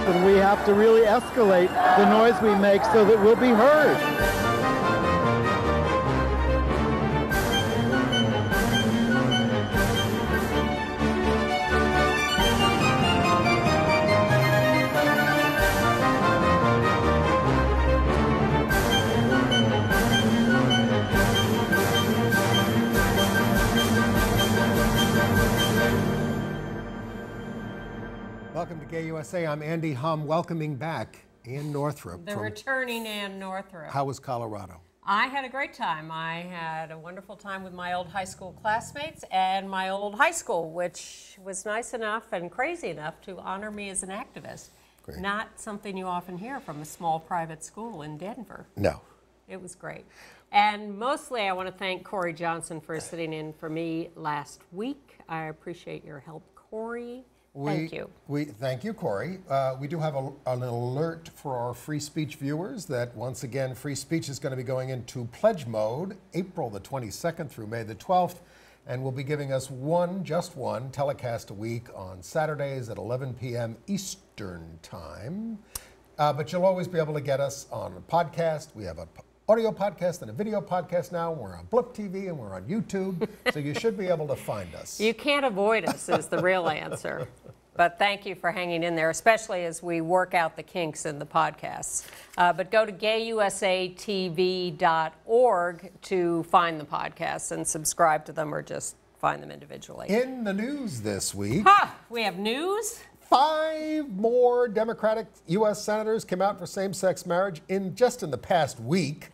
and we have to really escalate the noise we make so that we'll be heard. Welcome to Gay USA. I'm Andy Hum, welcoming back Ann Northrup. The returning Ann Northrup. How was Colorado? I had a great time. I had a wonderful time with my old high school classmates and my old high school, which was nice enough and crazy enough to honor me as an activist. Great. Not something you often hear from a small private school in Denver. No. It was great. And mostly I want to thank Corey Johnson for sitting in for me last week. I appreciate your help, Corey. Thank you. Thank you, Corey. We do have an alert for our free speech viewers that once again, free speech is going to be going into pledge mode April the 22nd through May the 12th, and we'll be giving us just one telecast a week on Saturdays at 11 p.m. Eastern Time. But you'll always be able to get us on a podcast. We have an audio podcast and a video podcast now. We're on Blip TV and we're on YouTube, so you should be able to find us. You can't avoid us is the real answer. But thank you for hanging in there, especially as we work out the kinks in the podcasts. But go to gayusatv.org to find the podcasts and subscribe to them or just find them individually. In the news this week. We have news? 5 more Democratic U.S. senators came out for same-sex marriage just in the past week,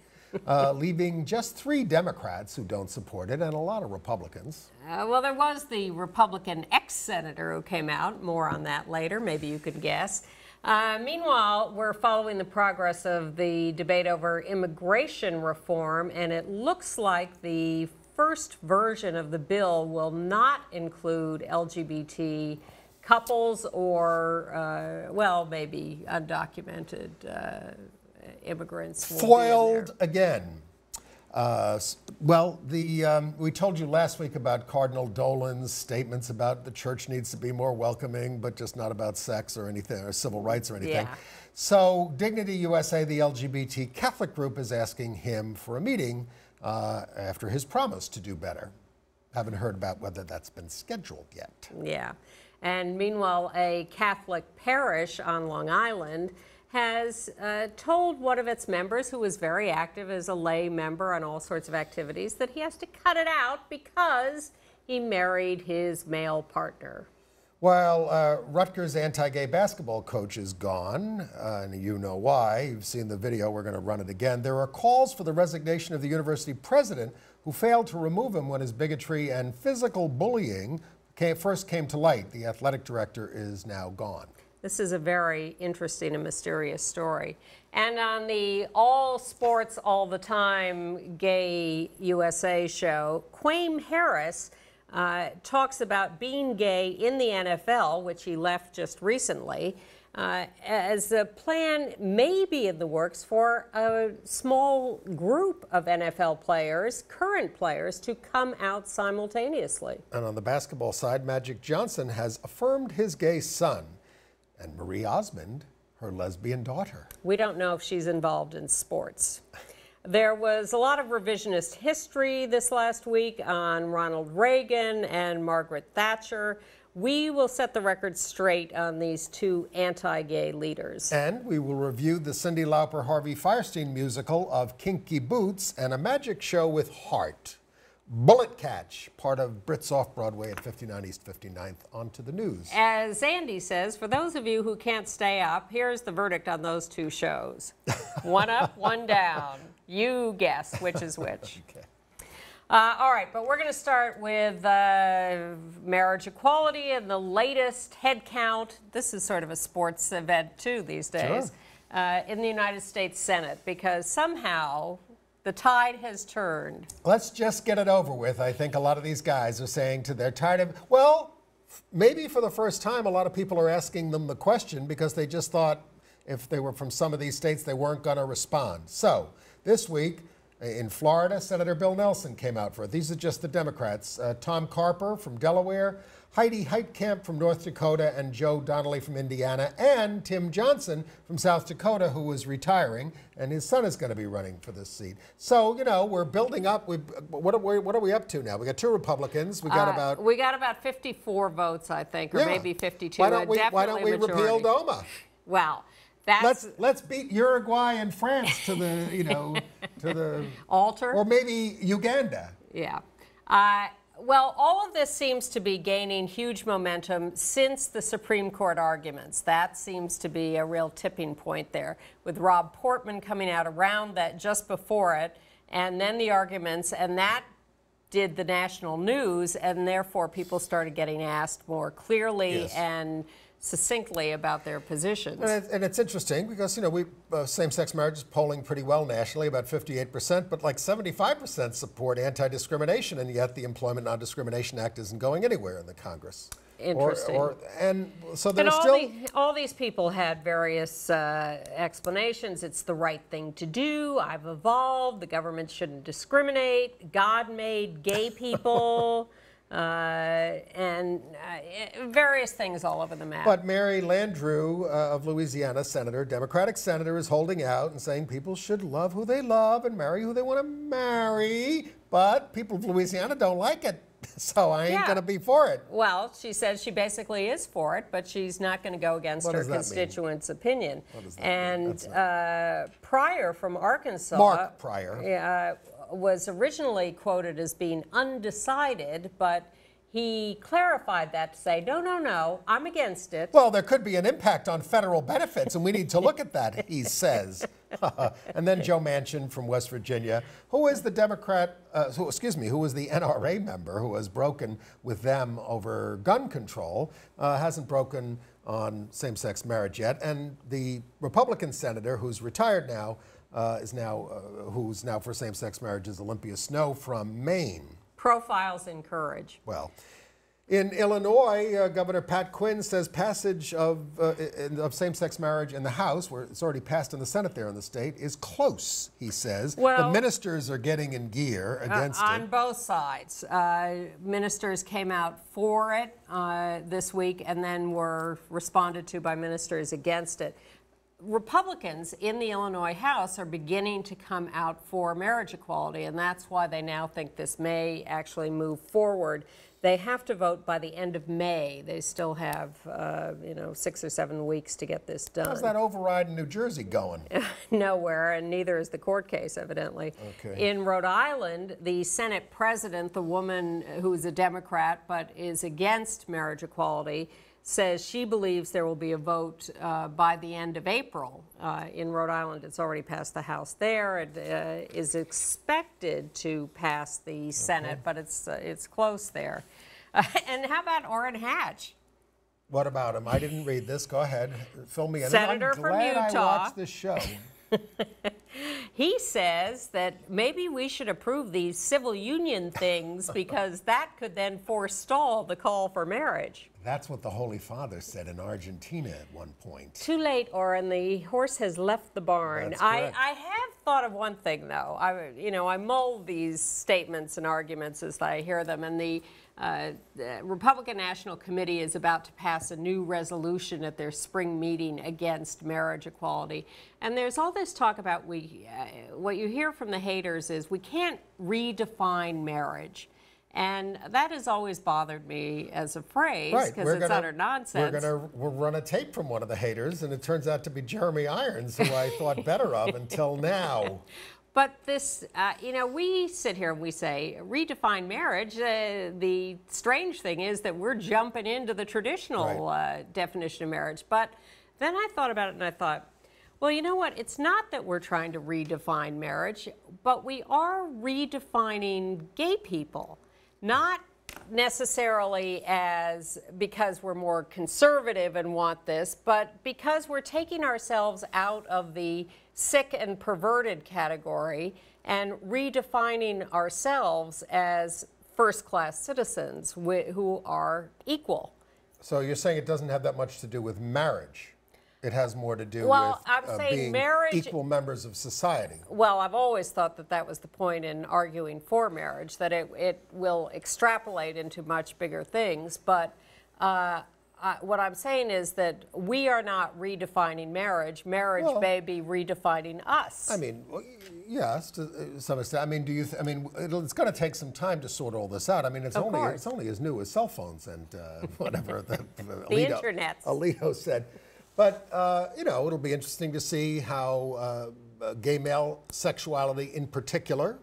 leaving just 3 Democrats who don't support it and a lot of Republicans. Well, there was the Republican ex-senator who came out. More on that later. Maybe you could guess. Meanwhile, we're following the progress of the debate over immigration reform, and it looks like the first version of the bill will not include LGBT couples or, well, maybe undocumented immigrants. Foiled again. We told you last week about Cardinal Dolan's statements about the church needs to be more welcoming, but just not about sex or anything, or civil rights or anything. Yeah. So Dignity USA, the LGBT Catholic group, is asking him for a meeting after his promise to do better. Haven't heard about whether that's been scheduled yet. Yeah. And meanwhile, a Catholic parish on Long Island has told one of its members, who was very active as a lay member on all sorts of activities, that he has to cut it out because he married his male partner. Well, Rutgers anti-gay basketball coach is gone, and you know why. You've seen the video. We're going to run it again. There are calls for the resignation of the university president, who failed to remove him when his bigotry and physical bullying first came to light. The athletic director is now gone. This is a very interesting and mysterious story. And on the All Sports All the Time Gay USA show, Quaim Harris talks about being gay in the NFL, which he left just recently, as a plan may be in the works for a small group of NFL players, current players, to come out simultaneously. And on the basketball side, Magic Johnson has affirmed his gay son, and Marie Osmond, her lesbian daughter. We don't know if she's involved in sports. There was a lot of revisionist history this last week on Ronald Reagan and Margaret Thatcher. We will set the record straight on these 2 anti-gay leaders. And we will review the Cyndi Lauper Harvey Fierstein musical of Kinky Boots and a magic show with heart. Bullet Catch, part of Brits Off-Broadway at 59 East 59th. On to the news. As Andy says, for those of you who can't stay up, here's the verdict on those 2 shows. One up, one down. You guess which is which. Okay. All right, but we're going to start with marriage equality and the latest head count. This is sort of a sports event, too, these days, in the United States Senate, because somehow the tide has turned. Let's just get it over with. I think a lot of these guys are saying they're tired of, well, maybe for the first time, a lot of people are asking them the question because they just thought if they were from some of these states, they weren't going to respond. So this week, In Florida, Senator Bill Nelson came out for it. These are just the Democrats. Tom Carper from Delaware, Heidi Heitkamp from North Dakota, and Joe Donnelly from Indiana, and Tim Johnson from South Dakota, who is retiring, and his son is going to be running for this seat. So, you know, we're building up. What are we up to now? We got 2 Republicans. We got about 54 votes, I think, or maybe 52. Why don't we repeal DOMA? Well, let's beat Uruguay and France to the to the altar, or maybe Uganda. Yeah. Well, all of this seems to be gaining huge momentum since the Supreme Court arguments. That seems to be a real tipping point there, with Rob Portman coming out around that just before it, and then the arguments, and that did the national news, and therefore people started getting asked more clearly and succinctly about their positions. And it's interesting because, you know, same-sex marriage is polling pretty well nationally, about 58%, but like 75% support anti-discrimination, and yet the Employment Non-Discrimination Act isn't going anywhere in the Congress. Interesting. And so there's still... all these people had various explanations. It's the right thing to do. I've evolved. The government shouldn't discriminate. God made gay people. And various things all over the map. But Mary Landrieu of Louisiana, Democratic senator, is holding out and saying people should love who they love and marry who they want to marry. But people of Louisiana don't like it, so I ain't going to be for it. Well, she says she basically is for it, but she's not going to go against her constituents' opinion. What does that mean? And Pryor from Arkansas. Mark Pryor. Was originally quoted as being undecided, but he clarified that to say, no, I'm against it. Well, there could be an impact on federal benefits, and we need to look at that, he says. And then Joe Manchin from West Virginia, who is the Democrat, who was the NRA member who has broken with them over gun control, hasn't broken on same-sex marriage yet. And the Republican senator, who's retired now, who's now for same-sex marriage, is Olympia Snowe from Maine. Profiles encourage. Well, in Illinois, Governor Pat Quinn says passage of same-sex marriage in the House, where it's already passed in the Senate there in the state, is close, he says. Well, the ministers are getting in gear against it. On both sides. Ministers came out for it this week and then were responded to by ministers against it. Republicans in the Illinois House are beginning to come out for marriage equality, and that's why they now think this may actually move forward. They have to vote by the end of May. They still have, 6 or 7 weeks to get this done. How's that override in New Jersey going? Nowhere, and neither is the court case, evidently. Okay. In Rhode Island, the Senate president, the woman who's a Democrat but is against marriage equality, says she believes there will be a vote by the end of April. In Rhode Island, it's already passed the House there. It is expected to pass the Senate, but it's close there. And how about Orrin Hatch? What about him? I didn't read this. Go ahead. Fill me in. Senator I'm from glad Utah. I watched this show. He says that maybe we should approve these civil union things because that could then forestall the call for marriage. That's what the Holy Father said in Argentina at one point. Too late, Orrin. The horse has left the barn. That's correct. I have thought of one thing, though. I mull these statements and arguments as I hear them, and the Republican National Committee is about to pass a new resolution at their spring meeting against marriage equality. And there's all this talk about what you hear from the haters is we can't redefine marriage. And that has always bothered me as a phrase because it's utter nonsense. We'll run a tape from one of the haters, and it turns out to be Jeremy Irons, who I thought better of until now. But this, we sit here and we say, redefine marriage. The strange thing is that we're jumping into the traditional definition of marriage. But then I thought about it and I thought, well, you know what? It's not that we're trying to redefine marriage, but we are redefining gay people. Not necessarily because we're more conservative and want this, but because we're taking ourselves out of the sick and perverted category and redefining ourselves as first-class citizens who are equal. So you're saying it doesn't have that much to do with marriage? it has more to do Well, with I'm saying being marriage- equal members of society. Well, I've always thought that that was the point in arguing for marriage, that it will extrapolate into much bigger things. But what I'm saying is that we are not redefining marriage. Marriage may be redefining us. I mean, yes, to some extent. I mean, I mean, it's going to take some time to sort all this out. I mean, it's only as new as cell phones and whatever the internet. Alito said. But you know, it'll be interesting to see how gay male sexuality, in particular,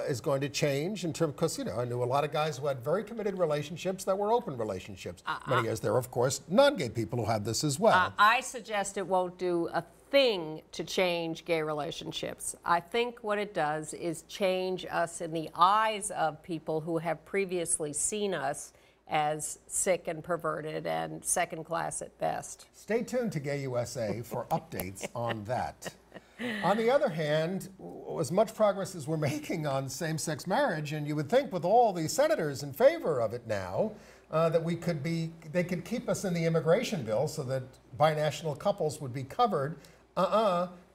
is going to change in terms, because, you know, I knew a lot of guys who had very committed relationships that were open relationships. Many years there are, of course, non-gay people who have this as well. I suggest it won't do a thing to change gay relationships. I think what it does is change us in the eyes of people who have previously seen us as sick and perverted and second class at best. Stay tuned to Gay USA for updates on that. On the other hand, as much progress as we're making on same-sex marriage, and you would think with all the senators in favor of it now, that they could keep us in the immigration bill so that binational couples would be covered.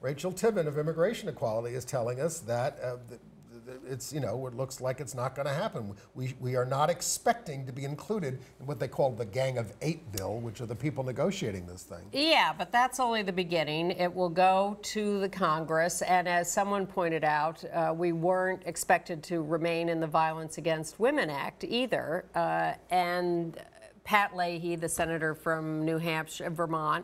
Rachel Tiven of Immigration Equality is telling us that it's, you know, it looks like it's not going to happen. We are not expecting to be included in what they call the Gang of Eight bill, which are the people negotiating this thing. Yeah, but that's only the beginning. It will go to the Congress, and as someone pointed out, we weren't expected to remain in the Violence Against Women Act either. And Pat Leahy, the senator from New Hampshire, Vermont,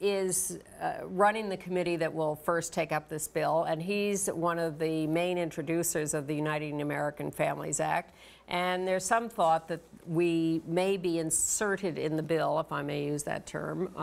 is running the committee that will first take up this bill, and he's one of the main introducers of the Uniting American Families Act. And there's some thought that we may be inserted in the bill, if I may use that term,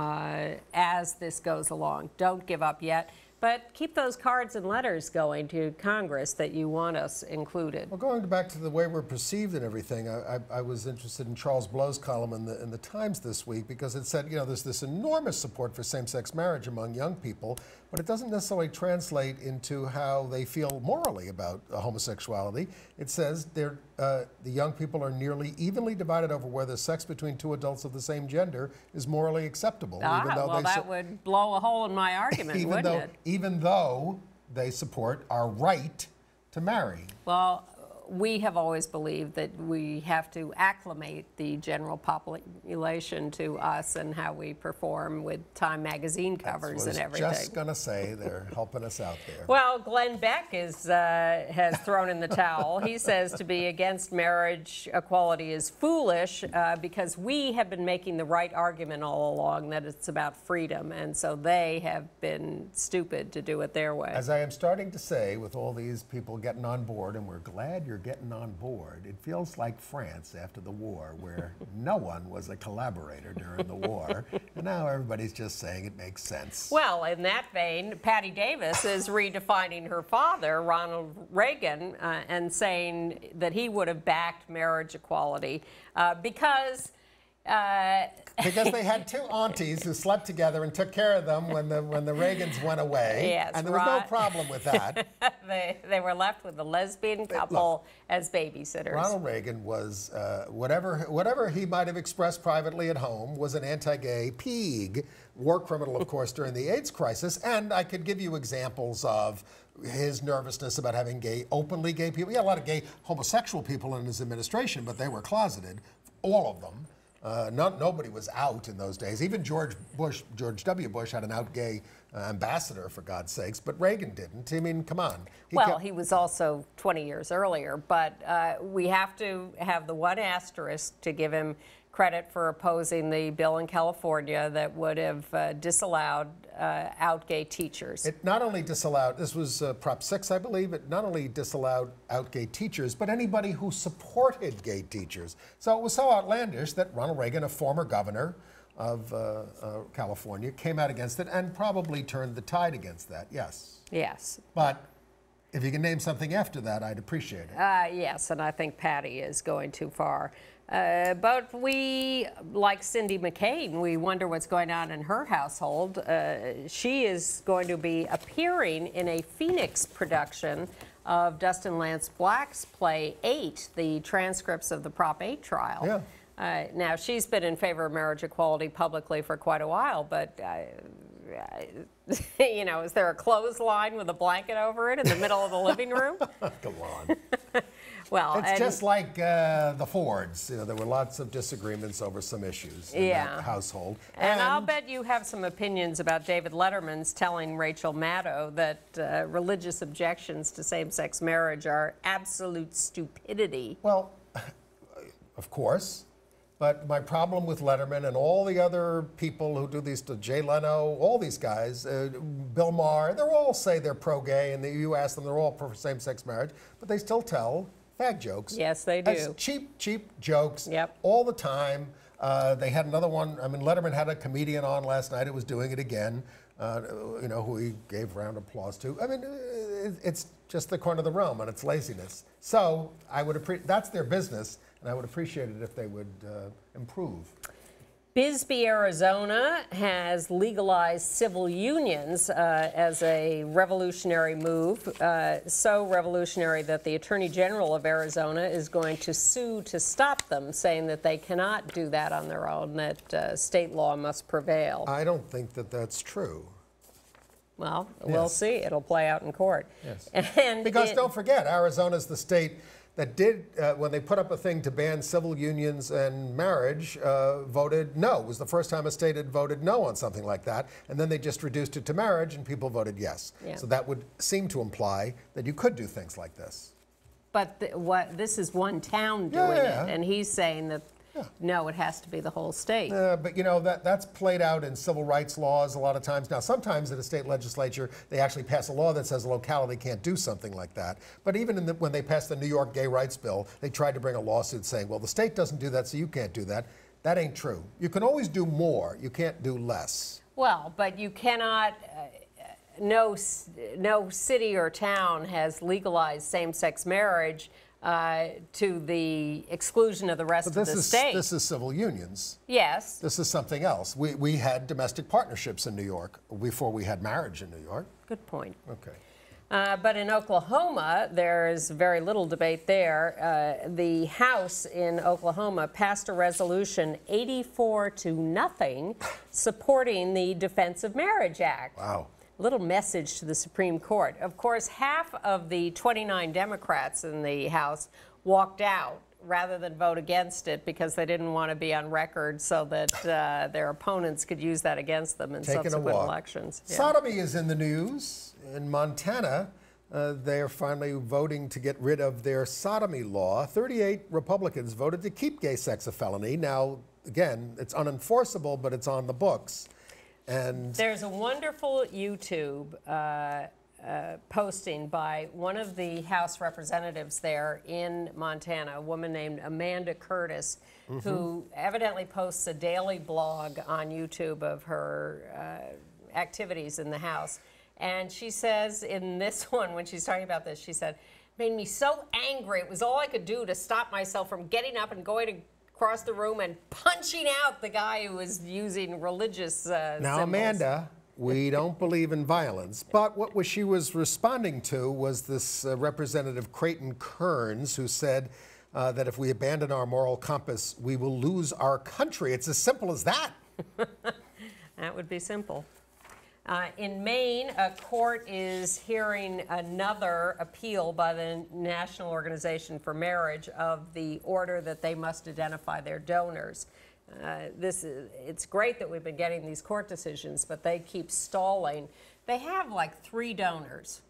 as this goes along. Don't give up yet. But keep those cards and letters going to Congress that you want us included. Well, going back to the way we're perceived and everything, I was interested in Charles Blow's column in the Times this week, because it said, you know, there's this enormous support for same-sex marriage among young people, but it doesn't necessarily translate into how they feel morally about homosexuality. It says the young people are nearly evenly divided over whether sex between two adults of the same gender is morally acceptable. Even though well, that would blow a hole in my argument, wouldn't it? Even though they support our right to marry. Well, we have always believed that we have to acclimate the general population to us and how we perform with Time magazine covers and everything. I was just going to say, they're helping us out there. Well, Glenn Beck has thrown in the towel. He says to be against marriage equality is foolish because we have been making the right argument all along that it's about freedom, and so they have been stupid to do it their way. As I am starting to say, with all these people getting on board, and we're glad you're getting on board, it feels like France after the war, where no one was a collaborator during the war, and now everybody's just saying it makes sense. Well, in that vein, Patty Davis is redefining her father, Ronald Reagan, and saying that he would have backed marriage equality because they had two aunties who slept together and took care of them when the Reagans went away. Yes, and there was no problem with that. they were left with a lesbian couple as babysitters. Ronald Reagan was, whatever he might have expressed privately at home, was an anti-gay pig, war criminal, of course, during the AIDS crisis. And I could give you examples of his nervousness about having openly gay people. He had a lot of gay homosexual people in his administration, but they were closeted, all of them. Nobody was out in those days. Even George W. Bush had an out gay ambassador, for God's sakes, but Reagan didn't. I mean, come on. He was also 20 years earlier, but we have to have the one asterisk to give him credit for opposing the bill in California that would have disallowed out gay teachers. It not only disallowed, this was Prop 6, I believe, it not only disallowed out gay teachers, but anybody who supported gay teachers. So it was so outlandish that Ronald Reagan, a former governor of California, came out against it and probably turned the tide against that, yes. Yes. But if you can name something after that, I'd appreciate it. Yes, and I think Patty is going too far. But we, like Cindy McCain, we wonder what's going on in her household. She is going to be appearing in a Phoenix production of Dustin Lance Black's play 8, the transcripts of the Prop 8 trial. Yeah. Now, she's been in favor of marriage equality publicly for quite a while, but you know, is there a clothesline with a blanket over it in the middle of the living room? Come on. Well, It's just like the Fords. You know, there were lots of disagreements over some issues in that household. And I'll bet you have some opinions about David Letterman's telling Rachel Maddow that religious objections to same-sex marriage are absolute stupidity. Well, of course. But my problem with Letterman and all the other people who do these, to Jay Leno, all these guys, Bill Maher, they all say they're pro-gay, and you ask them, they're all pro same-sex marriage, but they still tell fag jokes. Yes, they do. As cheap jokes Yep. all the time. They had another one. I mean, Letterman had a comedian on last night who was doing it again, you know, who he gave round applause to. I mean, it's just the corner of the realm, and it's laziness. So I would appreciate, that's their business, and I would appreciate it if they would improve. Bisbee, Arizona has legalized civil unions as a revolutionary move, so revolutionary that the Attorney General of Arizona is going to sue to stop them, saying that they cannot do that on their own, that state law must prevail. I don't think that that's true. Well, we'll see. It'll play out in court. Yes. And Because don't forget, Arizona's the state that did, when they put up a thing to ban civil unions and marriage, voted no. It was the first time a state had voted no on something like that. And then they just reduced it to marriage, and people voted yes. Yeah. So that would seem to imply that you could do things like this. But this is one town doing Yeah. it, and he's saying that, no, it has to be the whole state. But you know, that's played out in civil rights laws a lot of times. Now, sometimes in a state legislature, they actually pass a law that says a locality can't do something like that. But even when they passed the New York gay rights bill, they tried to bring a lawsuit saying, well, the state doesn't do that, so you can't do that. That ain't true. You can always do more. You can't do less. Well, but you cannot, no city or town has legalized same-sex marriage to the exclusion of the rest of the state. This is civil unions. Yes. This is something else. We had domestic partnerships in New York before we had marriage in New York. Good point. Okay. But in Oklahoma, there's very little debate there. The House in Oklahoma passed a resolution 84-0 supporting the Defense of Marriage Act. Wow. Little message to the Supreme Court. Of course, half of the 29 Democrats in the House walked out rather than vote against it because they didn't want to be on record so that their opponents could use that against them in subsequent elections. Yeah. Sodomy is in the news. In Montana, they are finally voting to get rid of their sodomy law. 38 Republicans voted to keep gay sex a felony. Now, again, it's unenforceable, but it's on the books. And there's a wonderful YouTube posting by one of the House representatives there in Montana, a woman named Amanda Curtis, who evidently posts a daily blog on YouTube of her activities in the House. And she says in this one, when she's talking about this, she said, "Made me so angry. It was all I could do to stop myself from getting up and going across the room and punching out the guy who was using religious now, symbols." Amanda, we don't believe in violence, but what she was responding to was this Representative Creighton Kearns, who said that if we abandon our moral compass, we will lose our country. It's as simple as that. That would be simple. In Maine, a court is hearing another appeal by the National Organization for Marriage of the order that they must identify their donors. It's great that we've been getting these court decisions, but they keep stalling. They have like 3 donors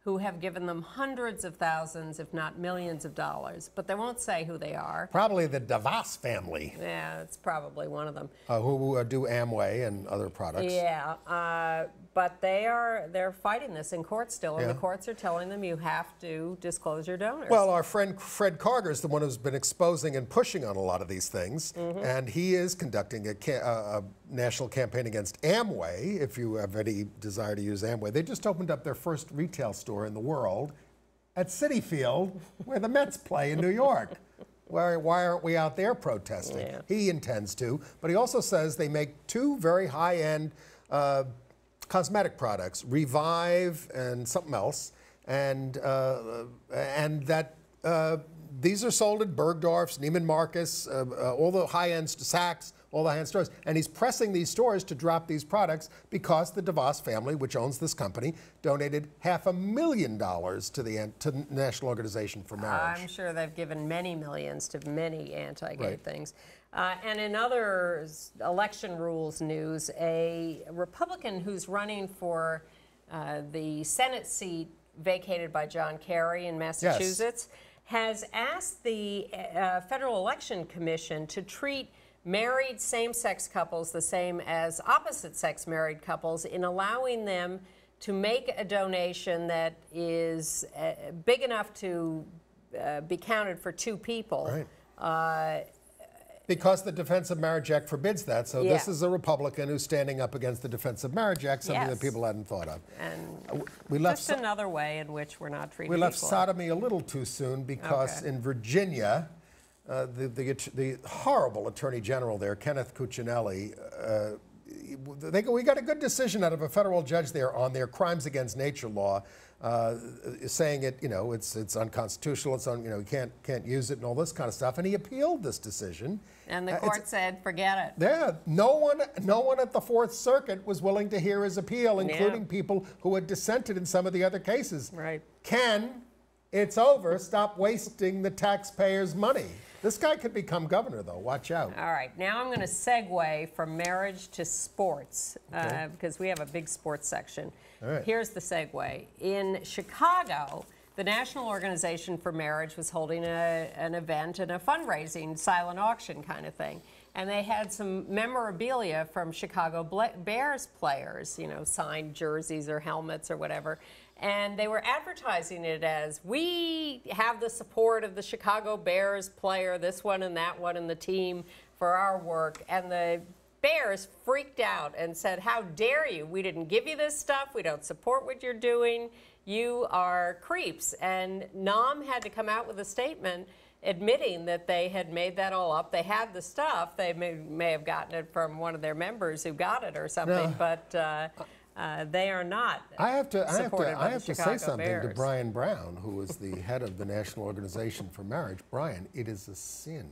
who have given them hundreds of thousands, if not millions of dollars, but they won't say who they are. Probably the DeVos family. Yeah, it's probably one of them. Who do Amway and other products. Yeah, but they're fighting this in court still, and the courts are telling them you have to disclose your donors. Well, our friend Fred Karger is the one who's been exposing and pushing on a lot of these things, and he is conducting a national campaign against Amway, if you have any desire to use Amway. They just opened up their first retail store in the world at Citi Field, where the Mets play in New York. Why aren't we out there protesting? Yeah. He intends to, but he also says they make 2 very high-end cosmetic products, Revive and something else, and that these are sold at Bergdorf's, Neiman Marcus, all the high-end Saks, all the high-end stores. And he's pressing these stores to drop these products because the DeVos family, which owns this company, donated $500,000 to the National Organization for Marriage. I'm sure they've given many millions to many anti-gay things. And in other election rules news, a Republican who's running for the Senate seat vacated by John Kerry in Massachusetts has asked the Federal Election Commission to treat married same-sex couples the same as opposite-sex married couples in allowing them to make a donation that is big enough to be counted for two people. Right. Because the Defense of Marriage Act forbids that. So this is a Republican who's standing up against the Defense of Marriage Act, something that people hadn't thought of. And we left just another way in which we're not treated We left equally. sodomy a little too soon because in Virginia, the horrible Attorney General there, Kenneth Cuccinelli, we got a good decision out of a federal judge there on their crimes against nature law, saying it's unconstitutional, you can't use it and all this kind of stuff. And he appealed this decision. And the court said, forget it. Yeah, no one at the Fourth Circuit was willing to hear his appeal, including people who had dissented in some of the other cases. Right. Ken, it's over. Stop wasting the taxpayers' money. This guy could become governor, though. Watch out. All right. Now I'm going to segue from marriage to sports because we have a big sports section. All right. Here's the segue. In Chicago, the National Organization for Marriage was holding an event and a fundraising silent auction kind of thing. And they had some memorabilia from Chicago Bears players, signed jerseys or helmets or whatever. And they were advertising it as, we have the support of the Chicago Bears player, this one and that one and the team for our work. And the Bears freaked out and said, how dare you? We didn't give you this stuff. We don't support what you're doing. You are creeps. And NOM had to come out with a statement admitting that they had made that all up. They had the stuff. They may have gotten it from one of their members who got it or something, but they are not supported by the Chicago say something Bears. to Brian Brown, who is the head of the National Organization for Marriage. Brian, it is a sin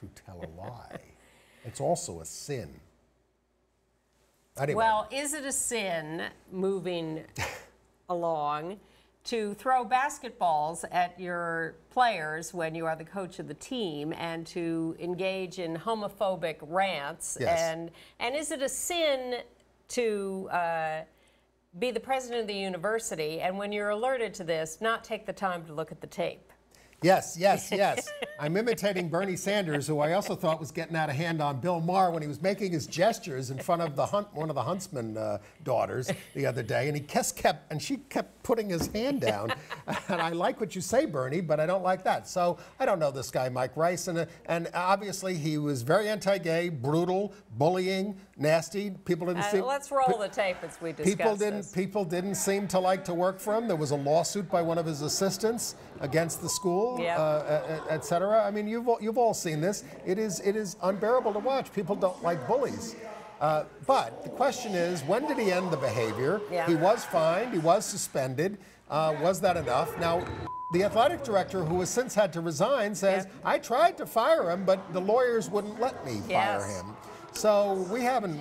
to tell a lie. It's also a sin. Anyway. Well, is it a sin, moving along, to throw basketballs at your players when you are the coach of the team and to engage in homophobic rants? Yes. And is it a sin to be the president of the university and when you're alerted to this, not take the time to look at the tape? Yes, yes, yes. I'm imitating Bernie Sanders, who I also thought was getting out of hand on Bill Maher when he was making his gestures in front of one of the Huntsman daughters the other day, and she kept putting his hand down. And I like what you say, Bernie, but I don't like that. So I don't know this guy, Mike Rice, and obviously he was very anti-gay, brutal, bullying, nasty. People didn't see. Let's roll the tape as we discuss People didn't seem to like to work for him. There was a lawsuit by one of his assistants against the school, et cetera. I mean, you've all seen this. It is unbearable to watch. People don't like bullies. But the question is, when did he end the behavior? Yeah. He was fined. He was suspended. Was that enough? Now, the athletic director, who has since had to resign, says, I tried to fire him, but the lawyers wouldn't let me fire him. So we haven't.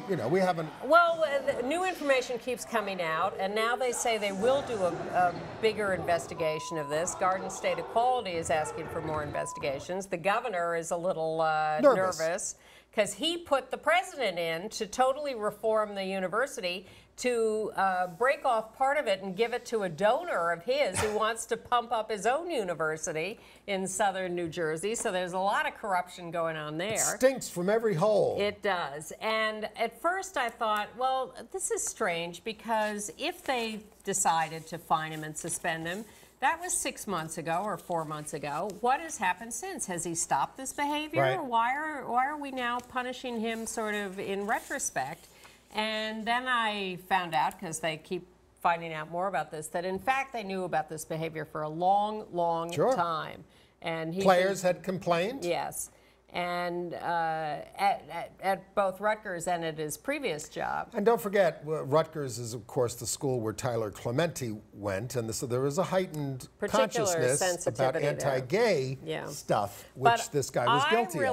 Well, new information keeps coming out, and now they say they will do a bigger investigation of this. Garden State Equality is asking for more investigations. The governor is a little nervous because he put the president in to totally reform the university, to break off part of it and give it to a donor of his who wants to pump up his own university in southern New Jersey. So there's a lot of corruption going on there. It stinks from every hole. It does. And at first I thought, well, this is strange because if they decided to fine him and suspend him, that was 6 months ago or 4 months ago. What has happened since? Has he stopped this behavior? Right. Why are we now punishing him sort of in retrospect? And then I found out, because they keep finding out more about this, that in fact they knew about this behavior for a long, long time. And players had complained? Yes. and at both Rutgers and at his previous job. And don't forget, Rutgers is, of course, the school where Tyler Clementi went, and so there was a heightened consciousness about anti-gay stuff, which this guy was guilty of.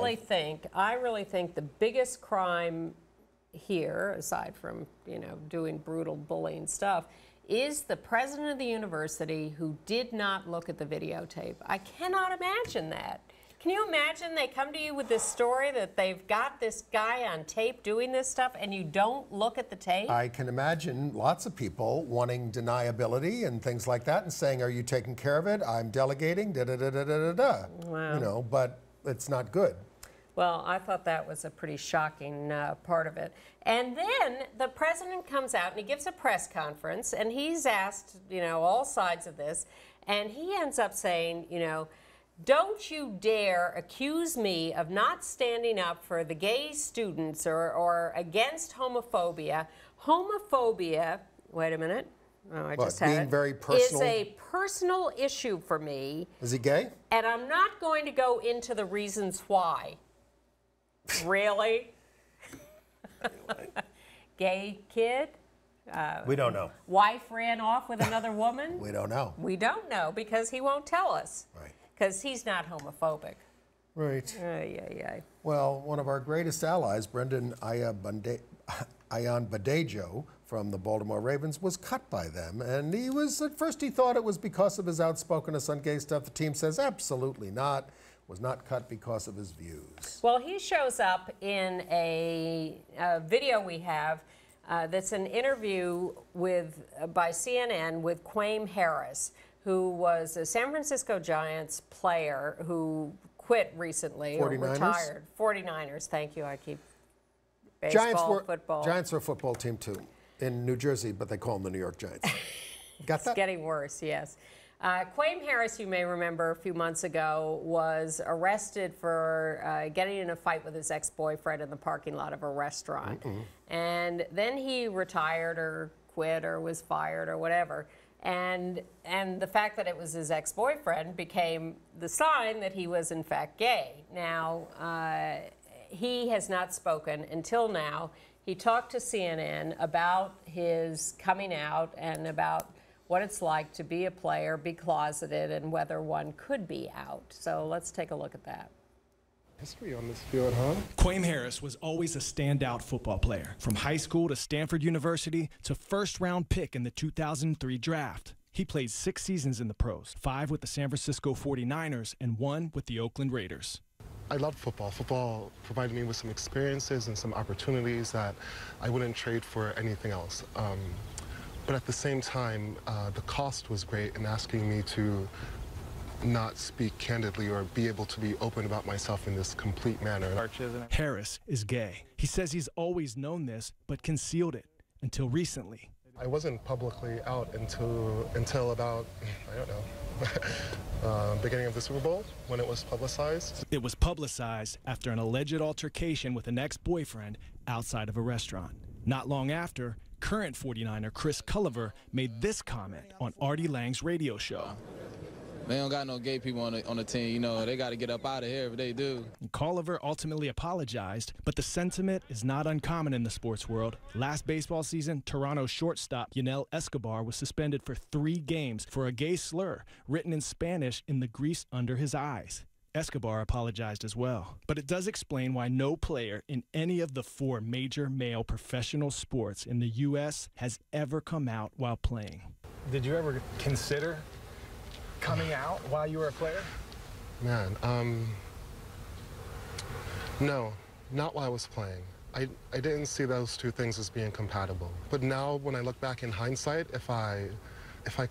I really think the biggest crime here, aside from, doing brutal bullying stuff, is the president of the university who did not look at the videotape. I cannot imagine that. Can you imagine they come to you with this story that they've got this guy on tape doing this stuff and you don't look at the tape? I can imagine lots of people wanting deniability and things like that and saying, are you taking care of it? I'm delegating, da-da-da-da-da-da. Wow. But it's not good. Well, I thought that was a pretty shocking part of it. And then the president comes out and he gives a press conference and he's asked, all sides of this, and he ends up saying, don't you dare accuse me of not standing up for the gay students or against homophobia. Homophobia, wait a minute. Oh, I just had being very personal? Is a personal issue for me. Is he gay? And I'm not going to go into the reasons why. Really? Gay kid? We don't know. Wife ran off with another woman? We don't know. We don't know because he won't tell us. Right. Because he's not homophobic. Right. Yeah. Well, one of our greatest allies, Brendan Ayanbadejo from the Baltimore Ravens, was cut by them. And at first he thought it was because of his outspokenness on gay stuff. The team says absolutely not. Was not cut because of his views. Well, he shows up in a video we have that's an interview by CNN with Quaim Harris, who was a San Francisco Giants player who quit recently or retired. 49ers, thank you. I keep football. Giants are a football team too in New Jersey, but they call them the New York Giants. Got that? It's getting worse, yes. Quaim Harris, you may remember a few months ago, was arrested for getting in a fight with his ex-boyfriend in the parking lot of a restaurant. And then he retired or quit or was fired or whatever. And the fact that it was his ex-boyfriend became the sign that he was in fact gay. Now, he has not spoken until now. He talked to CNN about his coming out and about what it's like to be a player, be closeted, and whether one could be out. So let's take a look at that. History on this field, huh? Quaim Harris was always a standout football player, from high school to Stanford University to first-round pick in the 2003 draft. He played 6 seasons in the pros, 5 with the San Francisco 49ers and 1 with the Oakland Raiders. I loved football. Football provided me with some experiences and some opportunities that I wouldn't trade for anything else. But at the same time, the cost was great in asking me to not speak candidly or be able to be open about myself in this complete manner. Harris is gay. He says he's always known this, but concealed it until recently. I wasn't publicly out until about, I don't know, beginning of the Super Bowl when it was publicized. It was publicized after an alleged altercation with an ex-boyfriend outside of a restaurant. Not long after, current 49er Chris Culliver made this comment on Artie Lang's radio show. They don't got no gay people on the team, they got to get up out of here if they do. Culliver ultimately apologized, but the sentiment is not uncommon in the sports world. Last baseball season, Toronto shortstop Yunel Escobar was suspended for 3 games for a gay slur written in Spanish in the grease under his eyes. Escobar apologized as well. But it does explain why no player in any of the 4 major male professional sports in the U.S. has ever come out while playing. Did you ever consider coming out while you were a player? Man, no, not while I was playing. I didn't see those 2 things as being compatible. But now when I look back in hindsight, if I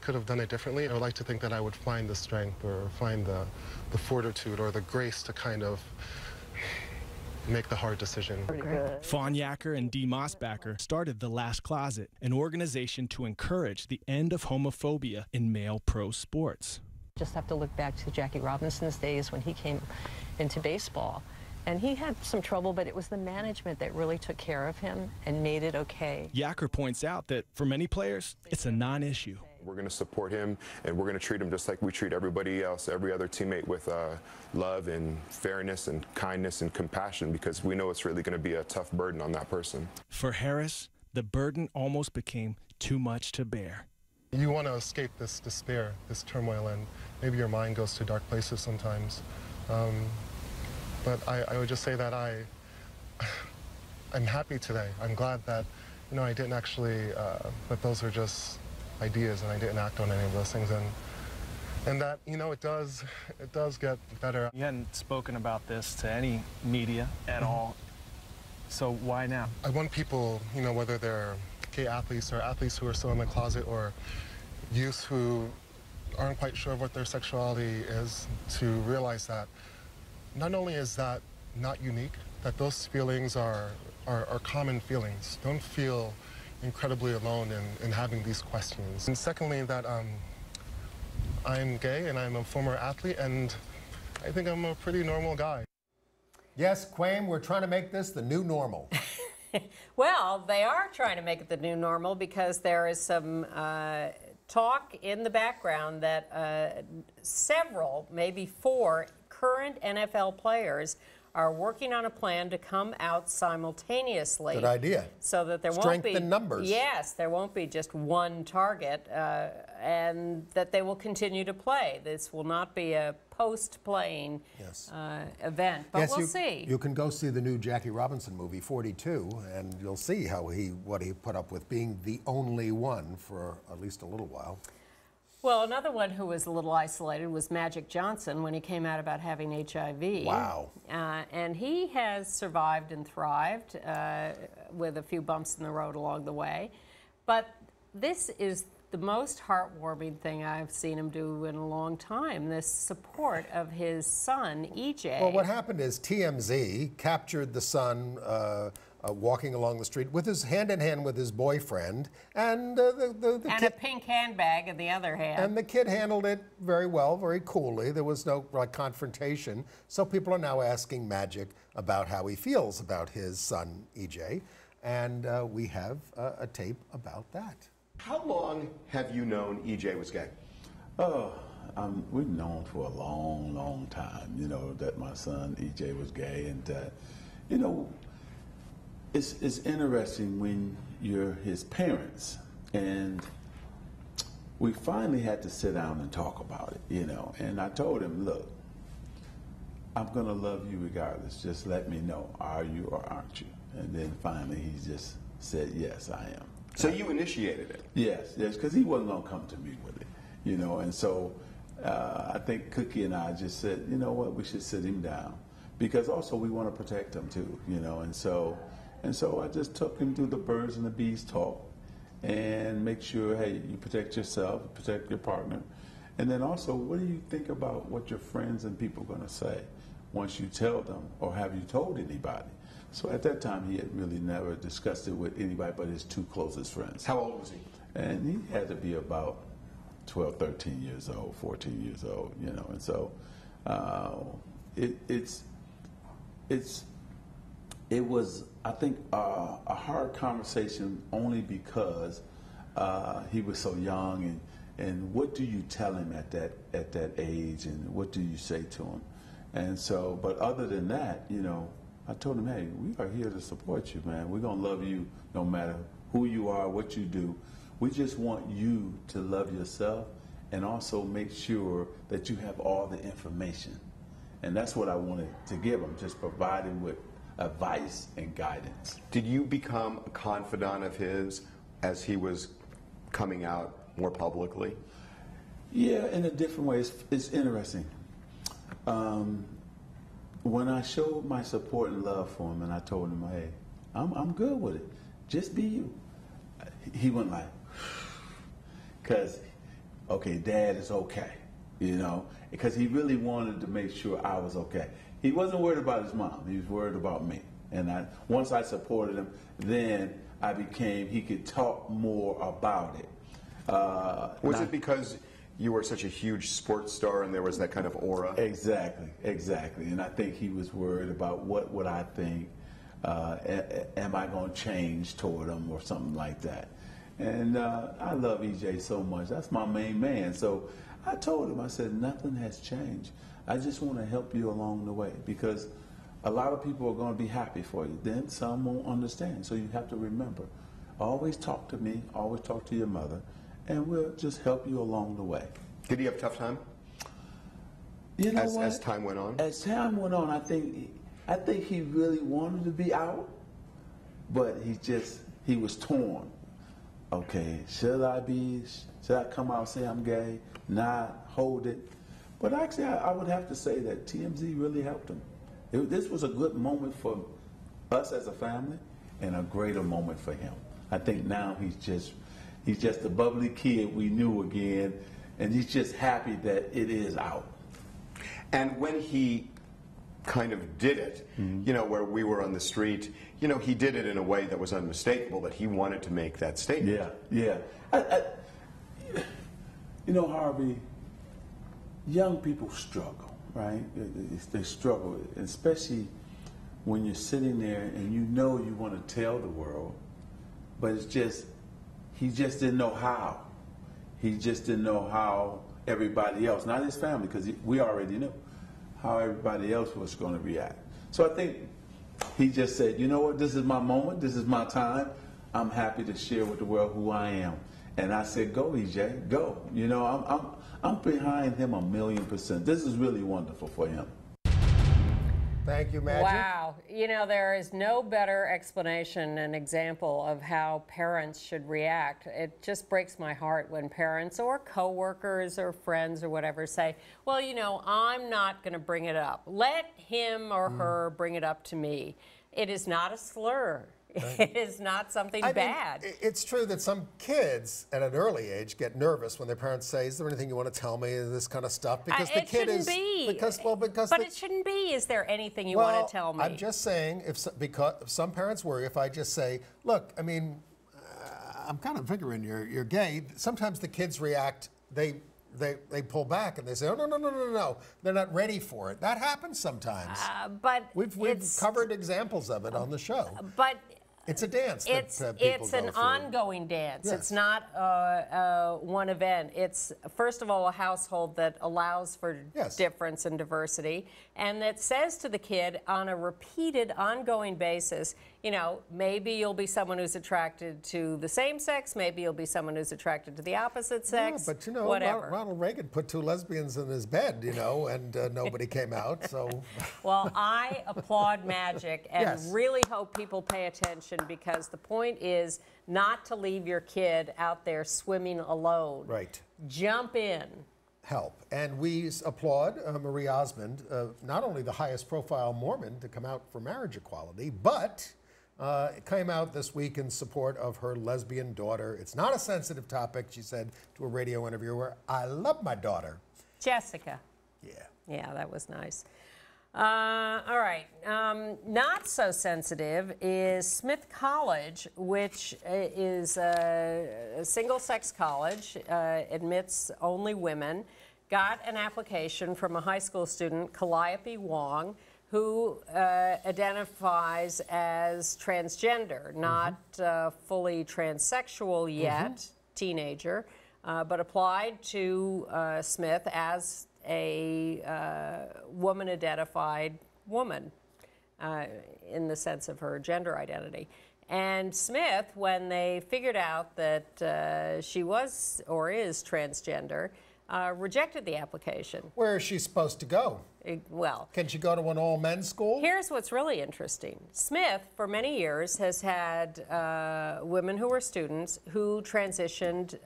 could have done it differently, I would like to think that I would find the strength or find the fortitude or the grace to kind of make the hard decision. Fawn Yacker and Dee Mossbacker started The Last Closet, an organization to encourage the end of homophobia in male pro sports. Just have to look back to Jackie Robinson's days when he came into baseball. And he had some trouble, but it was the management that really took care of him and made it okay. Yacker points out that for many players, it's a non-issue. We're going to support him, and we're going to treat him just like we treat everybody else, every other teammate, with love and fairness and kindness and compassion, because we know it's really going to be a tough burden on that person. For Harris, the burden almost became too much to bear. You want to escape this despair, this turmoil, and maybe your mind goes to dark places sometimes. But I would just say that I'm happy today. I'm glad that, I didn't actually, that those are just ideas and I didn't act on any of those things. And that, it does get better. You hadn't spoken about this to any media at all, so why now? I want people, whether they're gay athletes or athletes who are still in the closet or youth who aren't quite sure what their sexuality is, to realize that not only is that not unique, that those feelings are common feelings. Don't feel incredibly alone in having these questions. And secondly, that I'm gay and I'm a former athlete, and I think I'm a pretty normal guy. Yes, Quaim, we're trying to make this the new normal. Well, they are trying to make it the new normal because there is some talk in the background that several, maybe 4 current NFL players are working on a plan to come out simultaneously. Good idea. So that there won't be... Strengthen numbers. Yes, there won't be just one target, and that they will continue to play. This will not be a post-playing event, but yes, we'll see. You can go see the new Jackie Robinson movie, 42, and you'll see what he put up with being the only one for at least a little while. Well, another one who was a little isolated was Magic Johnson when he came out about having HIV. Wow. And he has survived and thrived with a few bumps in the road along the way. But this is the most heartwarming thing I've seen him do in a long time, this support of his son, EJ. Well, what happened is TMZ captured the son walking along the street with his hand in hand with his boyfriend, and the and kid, a pink handbag in the other hand. and the kid handled it very well, very coolly. There was no confrontation. So people are now asking Magic about how he feels about his son EJ, and we have a tape about that. How long have you known EJ was gay? Oh, we've known for a long, long time, that my son EJ was gay, and it's interesting when you're his parents, and we finally had to sit down and talk about it, and I told him, look, I'm gonna love you regardless, just let me know, are you or aren't you? And then finally he just said, yes, I am. So you initiated it? Yes, because he wasn't gonna come to me with it, and so I think Cookie and I just said, you know what, we should sit him down, because also we want to protect him too, and so I just took him through the birds and the bees talk and make sure, hey, you protect yourself, protect your partner. And then also, what do you think about what your friends and people are going to say once you tell them, or have you told anybody? So at that time, he had really never discussed it with anybody but his 2 closest friends. How old was he? And he had to be about 12, 13 years old, 14 years old, and so it was, I think, a hard conversation only because he was so young, and what do you tell him at that age, and what do you say to him? And so, but other than that, I told him, hey, we are here to support you, man. We're gonna love you no matter who you are, what you do. We just want you to love yourself and also make sure that you have all the information. And that's what I wanted to give him, just provide him with advice and guidance. Did you become a confidant of his as he was coming out more publicly? Yeah, in a different way. It's interesting. When I showed my support and love for him, and I told him, hey, I'm good with it. Just be you. He went like, because, okay, Dad is okay, because he really wanted to make sure I was okay. He wasn't worried about his mom. He was worried about me. And once I supported him, then he could talk more about it. Was it because you were such a huge sports star and there was that kind of aura? Exactly. And I think he was worried about what would I think, am I going to change toward him or something like that. And I love EJ so much. That's my main man. So I told him, I said, nothing has changed. I just want to help you along the way because a lot of people are going to be happy for you. Then some won't understand. So you have to remember, always talk to me, always talk to your mother, and we'll just help you along the way. Did he have a tough time? You know what? As time went on? As time went on, I think he really wanted to be out, but he was torn. Okay, should I come out and say I'm gay, not hold it? But actually, I would have to say that TMZ really helped him. This was a good moment for us as a family and a greater moment for him. I think now he's just the bubbly kid we knew again, and he's just happy that it is out. And when he kind of did it, you know, where we were on the street, you know, he did it in a way that was unmistakable, that he wanted to make that statement. Yeah. You know, Harvey, young people struggle, right? They struggle, especially when you're sitting there and you know you want to tell the world, but he just didn't know how. He just didn't know how everybody else, not his family, because we already knew how everybody else was going to react. So I think he just said, you know what, this is my moment, this is my time. I'm happy to share with the world who I am. And I said, go, EJ, go. You know, I'm behind him 1,000,000%. This is really wonderful for him. Thank you, Magic. Wow. You know, there is no better explanation and example of how parents should react. It just breaks my heart when parents or coworkers or friends or whatever say, well, you know, I'm not going to bring it up. Let him or her bring it up to me. It is not a slur. It is not something bad. Mean, it's true that some kids at an early age get nervous when their parents say, "Is there anything you want to tell me?" This kind of stuff, because the kid is because it shouldn't be. Is there anything you want to tell me? I'm just saying, because some parents worry if I just say, "Look, I mean, I'm kind of figuring you're gay." Sometimes the kids react. They pull back and they say, "Oh no! They're not ready for it." That happens sometimes. But we've covered examples of it on the show. But it's a dance. It's an ongoing dance. Yes. It's not one event. It's, first of all, a household that allows for difference and diversity, and that says to the kid on a repeated, ongoing basis, you know, maybe you'll be someone who's attracted to the same sex, maybe you'll be someone who's attracted to the opposite sex, but you know, whatever. Ronald Reagan put 2 lesbians in his bed, you know, and nobody came out, so. Well, I applaud Magic and really hope people pay attention, because the point is not to leave your kid out there swimming alone. Right. Jump in. Help. And we applaud Marie Osmond, not only the highest profile Mormon to come out for marriage equality, but it came out this week in support of her lesbian daughter. It's not a sensitive topic, she said to a radio interviewer. I love my daughter. Jessica. Yeah. Yeah, that was nice. All right. Not so sensitive is Smith College, which is a single-sex college, admits only women, got an application from a high school student, Calliope Wong, who identifies as transgender, not fully transsexual yet, teenager, but applied to Smith as a woman-identified woman in the sense of her gender identity. And Smith, when they figured out that she was or is transgender, rejected the application. Where is she supposed to go? Well, can she go to an all-men's school? Here's what's really interesting. Smith, for many years, has had women who were students who transitioned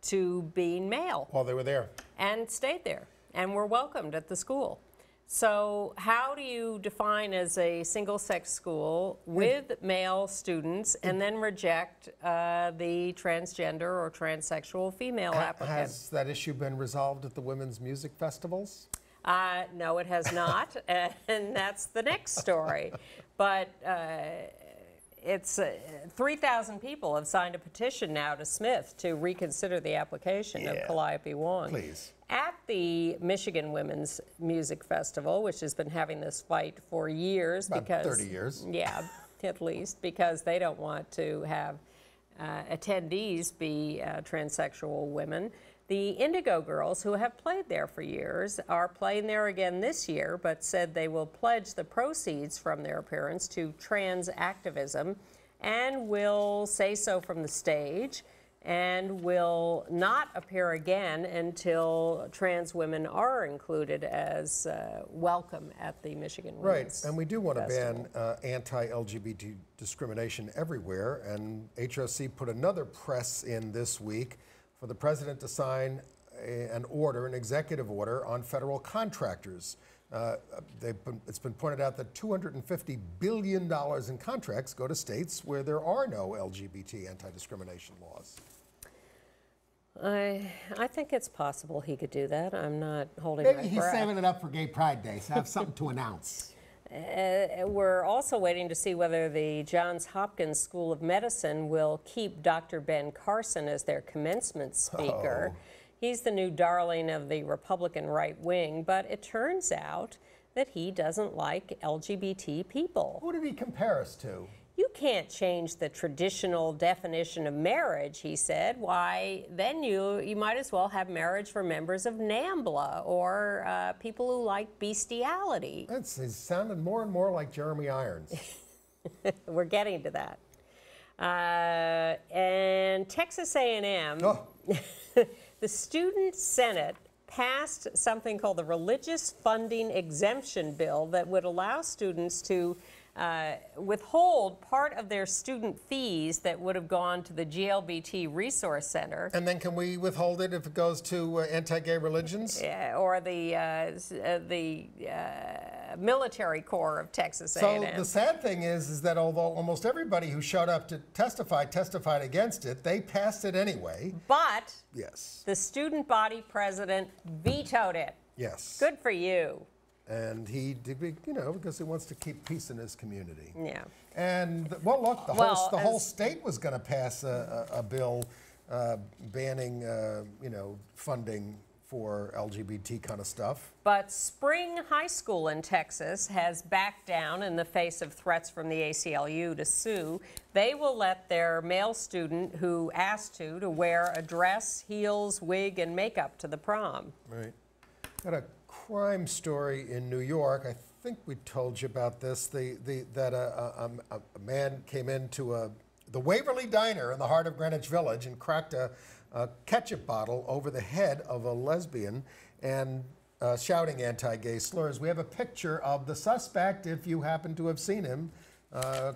to being male. While they were there. And stayed there and were welcomed at the school. So how do you define as a single-sex school with male students and then reject the transgender or transsexual female applicant? Has that issue been resolved at the women's music festivals? No, it has not, and that's the next story. But it's 3,000 people have signed a petition now to Smith to reconsider the application of Calliope Wong. Please. At the Michigan Women's Music Festival, which has been having this fight for years. About 30 years. Yeah, at least, because they don't want to have attendees be transsexual women. The Indigo Girls, who have played there for years, are playing there again this year, but said they will pledge the proceeds from their appearance to trans activism and will say so from the stage and will not appear again until trans women are included as welcome at the Michigan Women's Right, and we do want to ban Festival. anti-LGBT discrimination everywhere, and HOC put another press in this week for the president to sign an executive order on federal contractors. It's been pointed out that $250 billion in contracts go to states where there are no LGBT anti-discrimination laws. I think it's possible he could do that. I'm not holding Maybe my he's breath. saving it up for Gay Pride Day, so have something to announce. We're also waiting to see whether the Johns Hopkins School of Medicine will keep Dr. Ben Carson as their commencement speaker. He's the new darling of the Republican right wing, but it turns out that he doesn't like LGBT people. Who did he compare us to? You can't change the traditional definition of marriage, he said. Why, then you might as well have marriage for members of NAMBLA or people who like bestiality. He's sounding more and more like Jeremy Irons. We're getting to that. And Texas A&M, the Student Senate passed something called the Religious Funding Exemption Bill that would allow students to withhold part of their student fees that would have gone to the GLBT Resource Center. And then can we withhold it if it goes to anti-gay religions? Or the military corps of Texas A&M. So the sad thing is that although almost everybody who showed up to testify testified against it, they passed it anyway. But yes, the student body president vetoed it. Yes. Good for you. And he did, because he wants to keep peace in his community. Yeah. And, well, look, the whole state was going to pass a bill banning, funding for LGBT kind of stuff. But Spring High School in Texas has backed down in the face of threats from the ACLU to sue. They will let their male student who asked to wear a dress, heels, wig, and makeup to the prom. Right. Got a crime story in New York. I think we told you about this. That a man came into the Waverly Diner in the heart of Greenwich Village and cracked a ketchup bottle over the head of a lesbian and shouting anti-gay slurs. We have a picture of the suspect. If you happen to have seen him,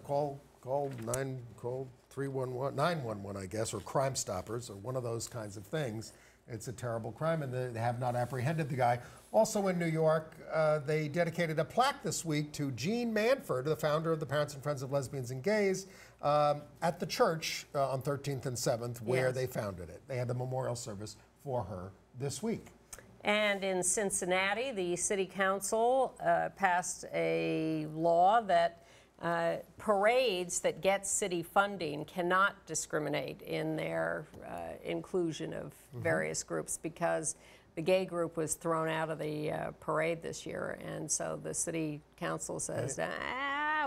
call 911, I guess, or Crime Stoppers, or one of those kinds of things. It's a terrible crime, and they have not apprehended the guy. Also in New York, they dedicated a plaque this week to Jean Manford, the founder of the Parents and Friends of Lesbians and Gays, at the church on 13th and 7th, where they founded it. They had the memorial service for her this week. And in Cincinnati, the city council passed a law that parades that get city funding cannot discriminate in their inclusion of various groups, because the gay group was thrown out of the parade this year, and so the city council says,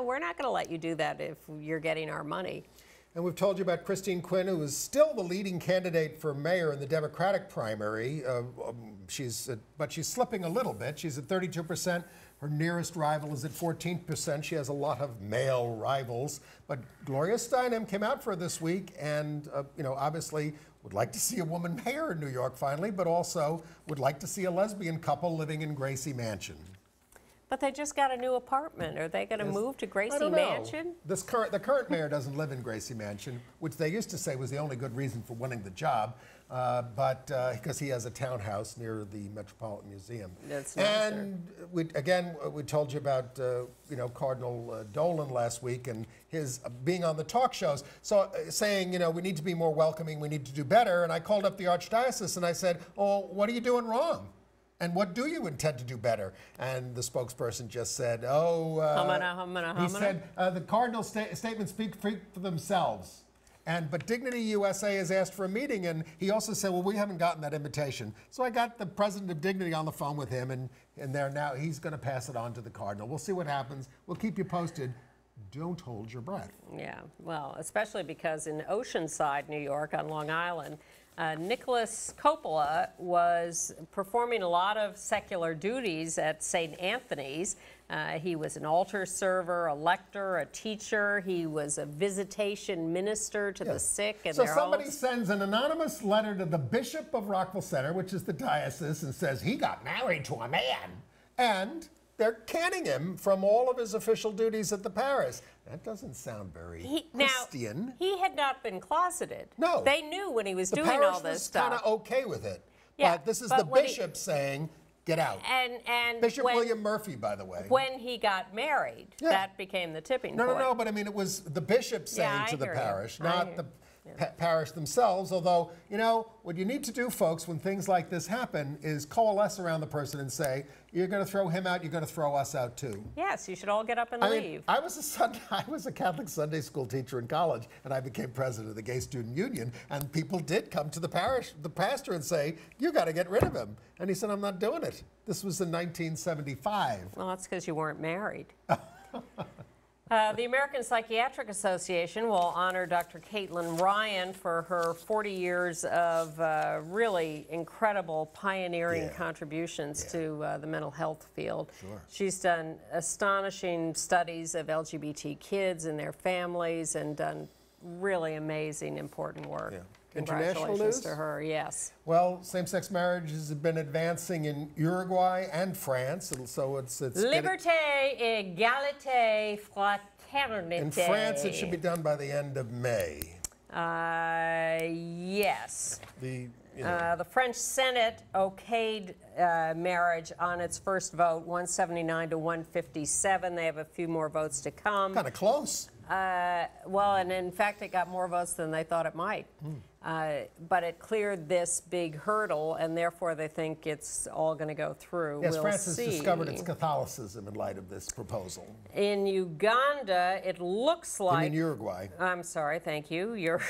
we're not going to let you do that if you're getting our money. And we've told you about Christine Quinn, who is still the leading candidate for mayor in the Democratic primary. But she's slipping a little bit. She's at 32%. Her nearest rival is at 14%. She has a lot of male rivals. But Gloria Steinem came out for her this week and, obviously would like to see a woman mayor in New York finally, but also would like to see a lesbian couple living in Gracie Mansion. But they just got a new apartment. Are they going to move to Gracie Mansion? The current mayor doesn't live in Gracie Mansion, which they used to say was the only good reason for winning the job, but because he has a townhouse near the Metropolitan Museum. That's and we told you about Cardinal Dolan last week and his being on the talk shows, so saying we need to be more welcoming, we need to do better. And I called up the Archdiocese and I said, "Oh, what are you doing wrong? And what do you intend to do better?" And the spokesperson just said, he said, the cardinal statements speak for themselves. But Dignity USA has asked for a meeting, and he also said, well, we haven't gotten that invitation. So I got the president of Dignity on the phone with him, and there now he's going to pass it on to the cardinal. We'll see what happens. We'll keep you posted. don't hold your breath. Yeah, well, especially because in Oceanside, New York, on Long Island, Nicholas Coppola was performing a lot of secular duties at St. Anthony's. He was an altar server, a lector, a teacher. He was a visitation minister to the sick and so their somebody homes. sends an anonymous letter to the Bishop of Rockville Center, which is the diocese, and says he got married to a man. And they're canning him from all of his official duties at the parish. That doesn't sound very Christian. Now, he had not been closeted. No. They knew when he was doing parish all this was stuff. kind of okay with it. Yeah, but this is but the when he- bishop saying, get out. And Bishop when, William Murphy, by the way. When he got married, that became the tipping point. No, but I mean, it was the bishop saying I to the hear you. parish, I not hear the parish themselves. Although, you know, what you need to do, folks, when things like this happen is coalesce around the person and say, you're going to throw him out, you're going to throw us out too. Yes, you should all get up and I leave. mean, I was a Catholic Sunday school teacher in college, and I became president of the Gay Student Union, and people did come to the parish, the pastor, and say, you got to get rid of him. And he said, I'm not doing it. This was in 1975. Well, that's because you weren't married. The American Psychiatric Association will honor Dr. Caitlin Ryan for her 40 years of really incredible pioneering contributions to the mental health field. Sure. She's done astonishing studies of LGBT kids and their families and done really amazing, important work. Yeah. Congratulations International news? to her, yes. Well, same-sex marriages have been advancing in Uruguay and France, and so it's Liberté, égalité, fraternité. in France, it should be done by the end of May. Yes. The The French Senate okayed marriage on its first vote, 179 to 157. They have a few more votes to come. Kind of close. Well, and in fact, it got more votes than they thought it might. But it cleared this big hurdle, and therefore they think it's all going to go through. Yes, we'll France has see. discovered its Catholicism in light of this proposal. In Uganda, it looks like... You mean Uruguay? I'm sorry, thank you. Uruguay.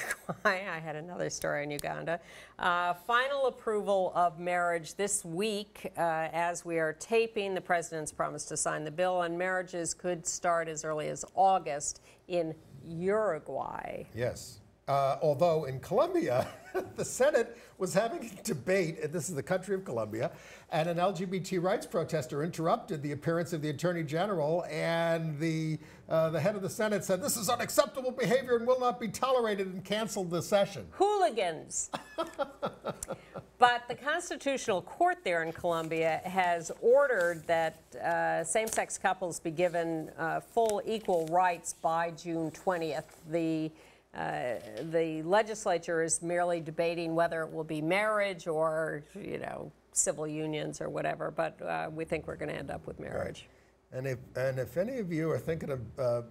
I had another story in Uganda. Final approval of marriage this week. As we are taping, the president's promised to sign the bill, and marriages could start as early as August in Uruguay. Yes. Although in Colombia, the Senate was having a debate, and this is the country of Colombia, and an LGBT rights protester interrupted the appearance of the Attorney General, and the head of the Senate said, this is unacceptable behavior and will not be tolerated, and canceled the session. Hooligans. But the Constitutional Court there in Colombia has ordered that same-sex couples be given full equal rights by June 20th. The legislature is merely debating whether it will be marriage or, you know, civil unions or whatever, but we think we're going to end up with marriage. Right. And if any of you are thinking of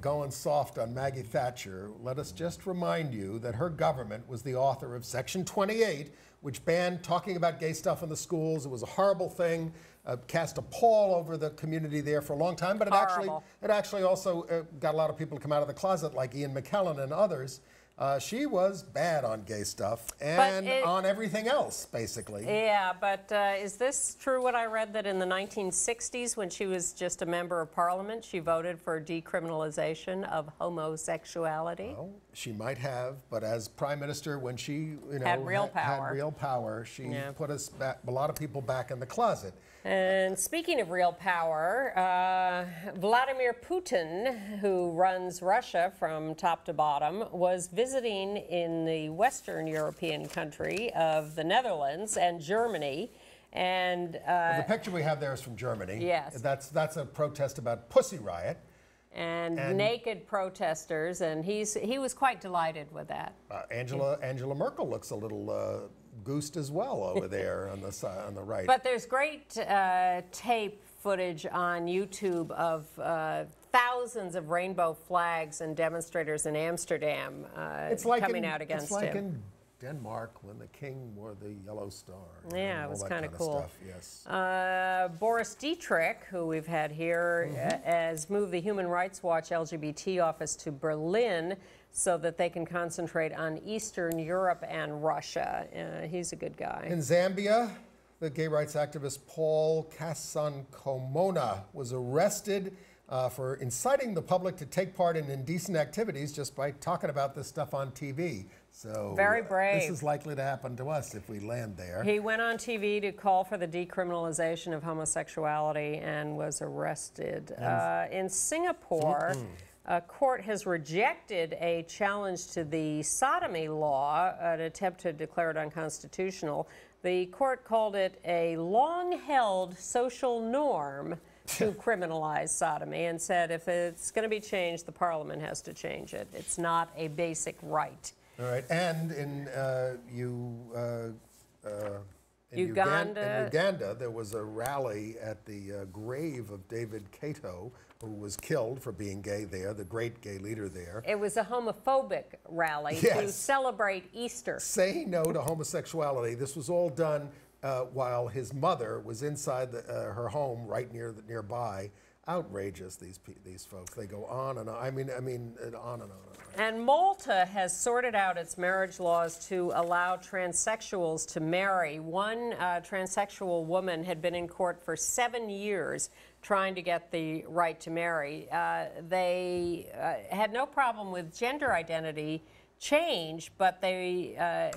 going soft on Maggie Thatcher, let us just remind you that her government was the author of Section 28, which banned talking about gay stuff in the schools. It was a horrible thing. Cast a pall over the community there for a long time, but it actually also got a lot of people to come out of the closet, like Ian McKellen and others. She was bad on gay stuff and on everything else, basically. Yeah, but is this true what I read, that in the 1960s, when she was just a member of parliament, she voted for decriminalization of homosexuality? Well, she might have, but as prime minister, when she had real power, she put us back, a lot of people back in the closet. And speaking of real power, Vladimir Putin, who runs Russia from top to bottom, was visiting in the Western European country of the Netherlands and Germany. And the picture we have there is from Germany. Yes. That's a protest about Pussy Riot. And naked protesters, and he was quite delighted with that. Angela Merkel looks a little goosed as well over there on the right. But there's great tape footage on YouTube of thousands of rainbow flags and demonstrators in Amsterdam coming out against him. It's like in Denmark when the king wore the yellow star. Yeah, it was kind of cool. Yes. Boris Dietrich, who we've had here, has moved the Human Rights Watch LGBT office to Berlin so that they can concentrate on Eastern Europe and Russia. He's a good guy. In Zambia, the gay rights activist Paul Kasankomona was arrested for inciting the public to take part in indecent activities just by talking about this stuff on TV. So very brave. This is likely to happen to us if we land there. He went on TV to call for the decriminalization of homosexuality and was arrested. In Singapore, a court has rejected a challenge to the sodomy law, an attempt to declare it unconstitutional. The court called it a long-held social norm to criminalize sodomy and said if it's going to be changed, the parliament has to change it. It's not a basic right. All right, and in Uganda, there was a rally at the grave of David Kato, who was killed for being gay there, the great gay leader there. It was a homophobic rally to celebrate Easter. Say no to homosexuality. This was all done while his mother was inside her home right nearby. Outrageous, these folks. They go on and on. I mean, on and on and on. And Malta has sorted out its marriage laws to allow transsexuals to marry. One transsexual woman had been in court for 7 years trying to get the right to marry. They had no problem with gender identity change, but they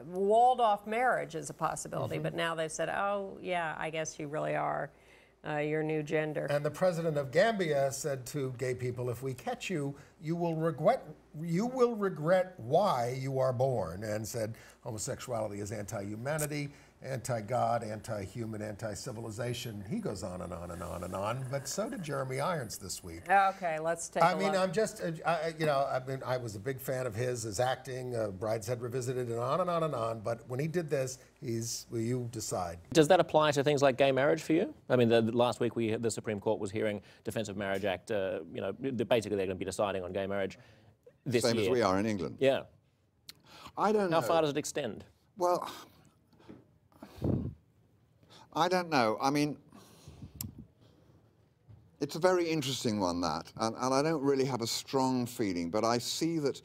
walled off marriage as a possibility. But now they've said, oh, yeah, I guess you really are your new gender. And the president of Gambia said to gay people, if we catch you, you will regret why you are born, and said homosexuality is anti-humanity, anti-God, anti-human, anti-civilization. He goes on and on and on and on, but so did Jeremy Irons this week. Okay, let's take a look. I'm just, I was a big fan of his acting, Brideshead Revisited, and on and on and on, but when he did this, you decide. Does that apply to things like gay marriage for you? I mean, last week the Supreme Court was hearing Defence of Marriage Act, basically they're going to be deciding on gay marriage this year. Same as we are in England. Yeah. I don't know. How far does it extend? Well, I don't know. I mean, it's a very interesting one, that, and I don't really have a strong feeling, but I see that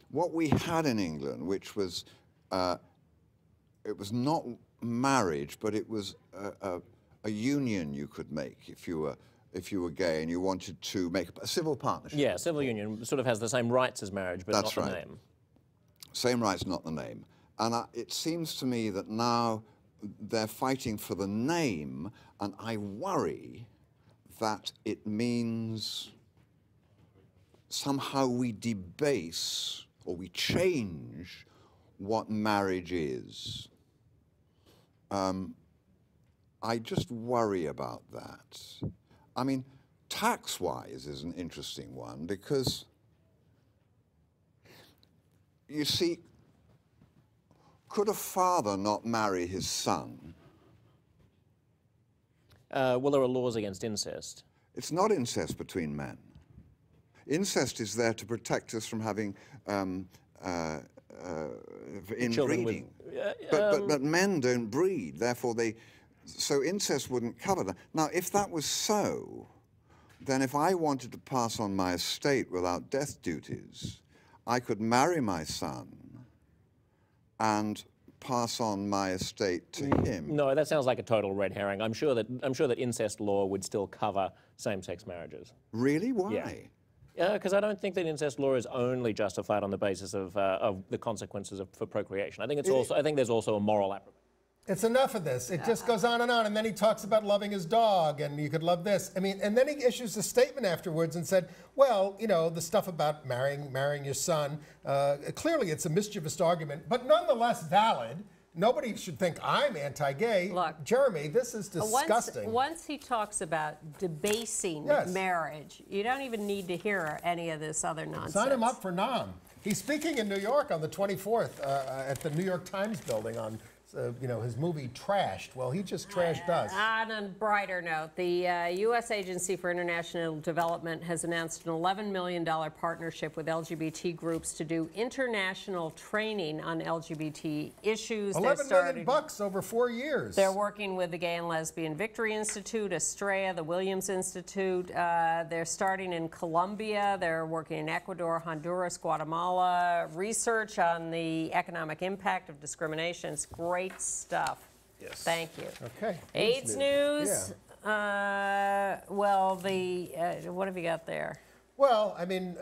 what we had in England, which was, it was not marriage, but it was a union you could make if you were gay and you wanted to make a civil partnership. Yeah, civil union sort of has the same rights as marriage, but not the name. Same rights, not the name. And it seems to me that now they're fighting for the name, and I worry that it means somehow we debase or we change what marriage is. I just worry about that. I mean, tax-wise is an interesting one, because, you see, could a father not marry his son? Well, there are laws against incest. It's not incest between men. Incest is there to protect us from having inbreeding. But men don't breed, therefore so incest wouldn't cover that. Now, if that was so, then if I wanted to pass on my estate without death duties, I could marry my son and pass on my estate to him. No, that sounds like a total red herring. I'm sure that incest law would still cover same-sex marriages. Really? Why? Yeah, because I don't think that incest law is only justified on the basis of the consequences for procreation. I think there's also a moral approach. It's enough of this. It just goes on, and then he talks about loving his dog, and you could love this. I mean, and then he issues a statement afterwards and said, well, the stuff about marrying your son, clearly it's a mischievous argument, but nonetheless valid. Nobody should think I'm anti-gay. Look, Jeremy, this is disgusting. Once he talks about debasing marriage, you don't even need to hear any of this other nonsense. Sign him up for NAM. He's speaking in New York on the 24th at the New York Times building on his movie Trashed. Well, he just trashed us. On a brighter note, the U.S. Agency for International Development has announced an $11 million partnership with LGBT groups to do international training on LGBT issues. $11 million bucks over 4 years. They're working with the Gay and Lesbian Victory Institute, Estrella, the Williams Institute. They're starting in Colombia. They're working in Ecuador, Honduras, Guatemala. Research on the economic impact of discrimination. It's great stuff. Yes. Thank you. Okay. AIDS news. Well, what have you got there? Well, I mean,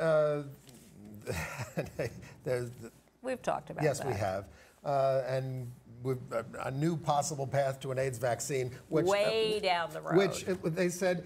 we've talked about yes, that. we have. And with a new possible path to an AIDS vaccine, which way down the road. Which they said,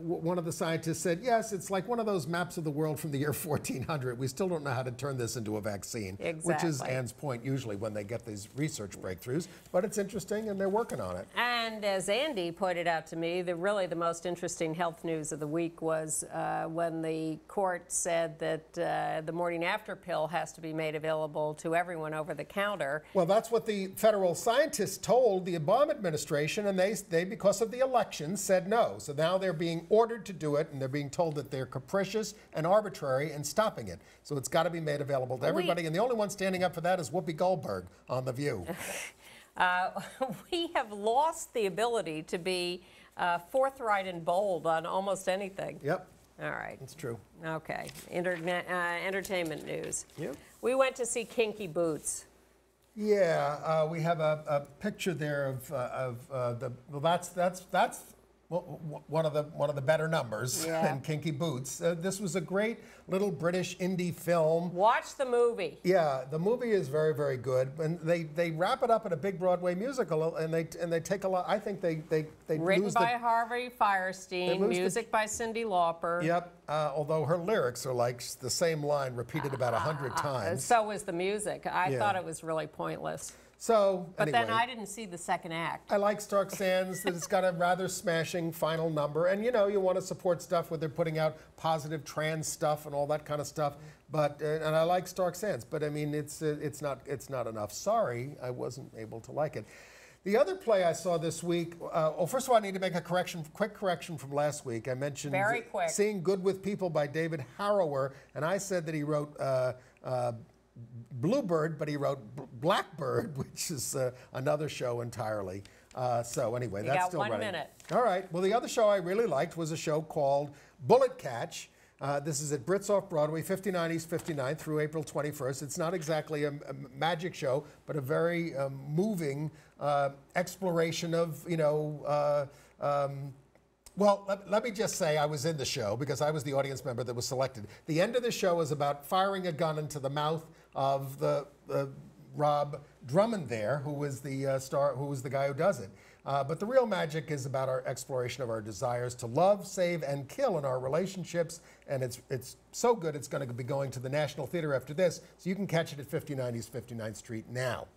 one of the scientists said, yes, it's like one of those maps of the world from the year 1400. We still don't know how to turn this into a vaccine, which is Anne's point usually when they get these research breakthroughs. But it's interesting, and they're working on it. And as Andy pointed out to me, really the most interesting health news of the week was when the court said that the morning after pill has to be made available to everyone over the counter. Well, that's what the federal scientists told the Obama administration, and they because of the election, said no. So now they're being ordered to do it, and they're being told that they're capricious and arbitrary in stopping it. So it's got to be made available to everybody, and the only one standing up for that is Whoopi Goldberg on The View. We have lost the ability to be forthright and bold on almost anything. Yep. All right. That's true. Okay. Entertainment news. Yep. We went to see Kinky Boots. Yeah, we have a picture there of that's one of the better numbers in Kinky Boots. This was a great little British indie film. Watch the movie. Yeah, the movie is very, very good, and they wrap it up in a big Broadway musical, and they take a lot. I think they written lose by Harvey Fierstein, music by Cyndi Lauper. Yep. Although her lyrics are like the same line repeated about 100 times. So is the music. I thought it was really pointless. So, but anyway, then I didn't see the second act. I like Stark Sands, that it's got a rather smashing final number. And, you know, you want to support stuff where they're putting out positive trans stuff and all that kind of stuff. But, and I like Stark Sands, but I mean, it's not enough. Sorry, I wasn't able to like it. The other play I saw this week, first of all, I need to make a quick correction from last week. I mentioned Seeing Good with People by David Harrower, and I said that he wrote Bluebird, but he wrote Blackbird, which is another show entirely. So anyway, that's still running. You got 1 minute. All right. Well, the other show I really liked was a show called Bullet Catch. This is at Brits Off Broadway, 59 East 59th through April 21st. It's not exactly a magic show, but a very moving exploration of, you know, well, let me just say I was in the show because I was the audience member that was selected. The end of the show is about firing a gun into the mouth of the Rob Drummond there, who was the star, who was the guy who does it. But the real magic is about our exploration of our desires to love, save, and kill in our relationships. And it's so good, it's going to be going to the National Theater after this. So you can catch it at 59 East 59th Street now.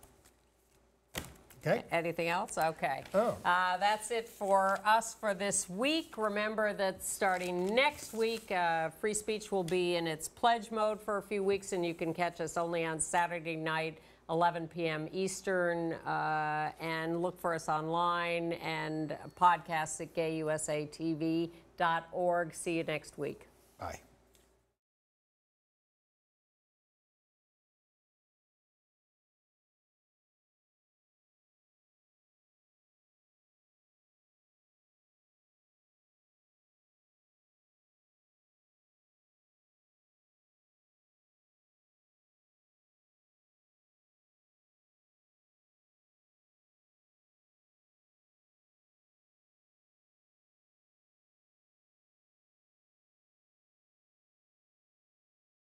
Okay. Anything else? Okay. Oh. That's it for us for this week. Remember that starting next week, Free Speech will be in its pledge mode for a few weeks, and you can catch us only on Saturday night, 11 p.m. Eastern, and look for us online and podcasts at gayusatv.org. See you next week. Bye.